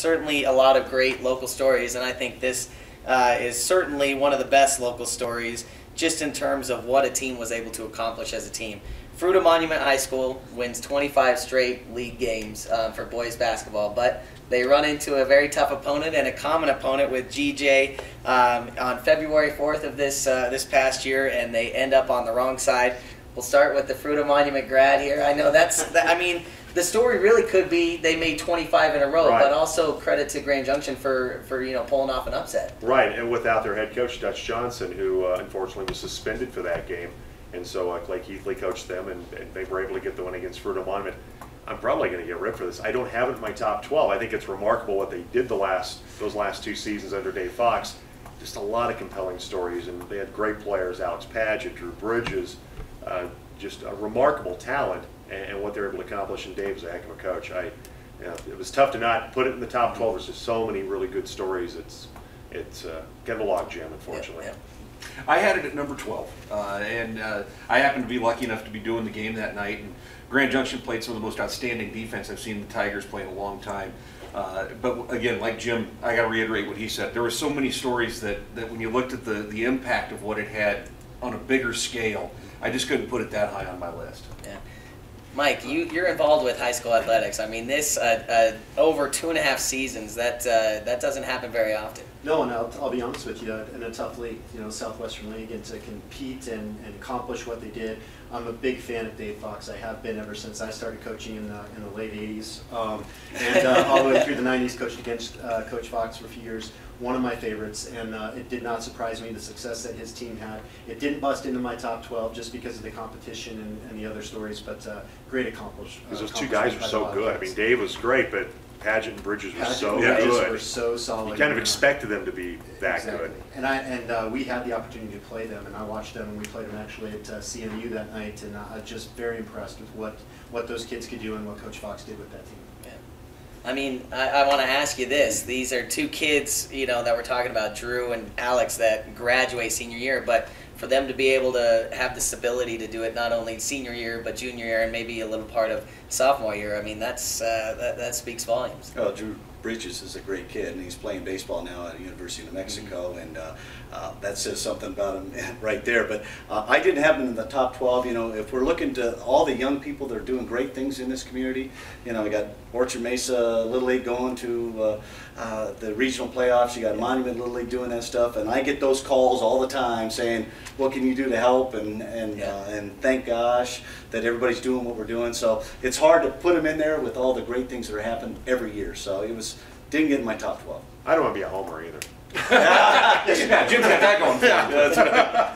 certainly a lot of great local stories, and I think this is certainly one of the best local stories just in terms of what a team was able to accomplish as a team. Fruita Monument High School wins 25 straight league games for boys basketball, but they run into a very tough opponent and a common opponent with GJ on February 4th of this past year, and they end up on the wrong side. We'll start with the Fruita Monument grad here. I know I mean, the story really could be they made 25 in a row, right. but also credit to Grand Junction for pulling off an upset. Right, and without their head coach, Dutch Johnson, who unfortunately was suspended for that game. And so Clay Keithley coached them, and they were able to get the win against Fruita Monument. I'm probably going to get ripped for this. I don't have it in my top 12. I think it's remarkable what they did those last 2 seasons under Dave Fox. Just a lot of compelling stories, and they had great players: Alex Padgett, Drew Bridges, just a remarkable talent, and what they were able to accomplish. And Dave's a heck of a coach. It was tough to not put it in the top 12. There's just so many really good stories. It's kind of a log jam, unfortunately. Yep. I had it at number 12, and I happened to be lucky enough to be doing the game that night. And Grand Junction played some of the most outstanding defense I've seen the Tigers play in a long time. But again, like Jim, I got to reiterate what he said. There were so many stories that when you looked at the impact of what it had on a bigger scale, I just couldn't put it that high on my list. Yeah. Mike, you're involved with high school athletics. I mean, this over 2.5 seasons, that doesn't happen very often. No, and I'll be honest with you, in a tough league, Southwestern League, and to compete and accomplish what they did, I'm a big fan of Dave Fox. I have been ever since I started coaching in the late 80s, and all the way through the 90s, coached against Coach Fox for a few years. One of my favorites, and it did not surprise me the success that his team had. It didn't bust into my top 12 just because of the competition and the other stories, but great accomplishment. Because those 2 guys were so good. I mean, Dave was great, but Padgett and Bridges were so good. Bridges were so solid. You kind of expected them to be that good. And we had the opportunity to play them, and I watched them, and we played them actually at CMU that night, and I'm just very impressed with what those kids could do and what Coach Fox did with that team. I mean, I want to ask you this. These are 2 kids, that we're talking about, Drew and Alex, that graduate senior year, but for them to be able to have this ability to do it not only senior year, but junior year, and maybe a little part of sophomore year, I mean, that speaks volumes. Oh, Drew Bridges is a great kid, and he's playing baseball now at the University of New Mexico, and that says something about him right there. But I didn't have him in the top 12. If we're looking to all the young people that are doing great things in this community, we got Orchard Mesa Little League going to the regional playoffs. You got Monument Little League doing that stuff, and I get those calls all the time saying, "What can you do to help?" And thank gosh that everybody's doing what we're doing. So it's hard to put them in there with all the great things that are happening every year. So didn't get in my top 12. I don't want to be a homer either. Yeah, Jim's got that going for him.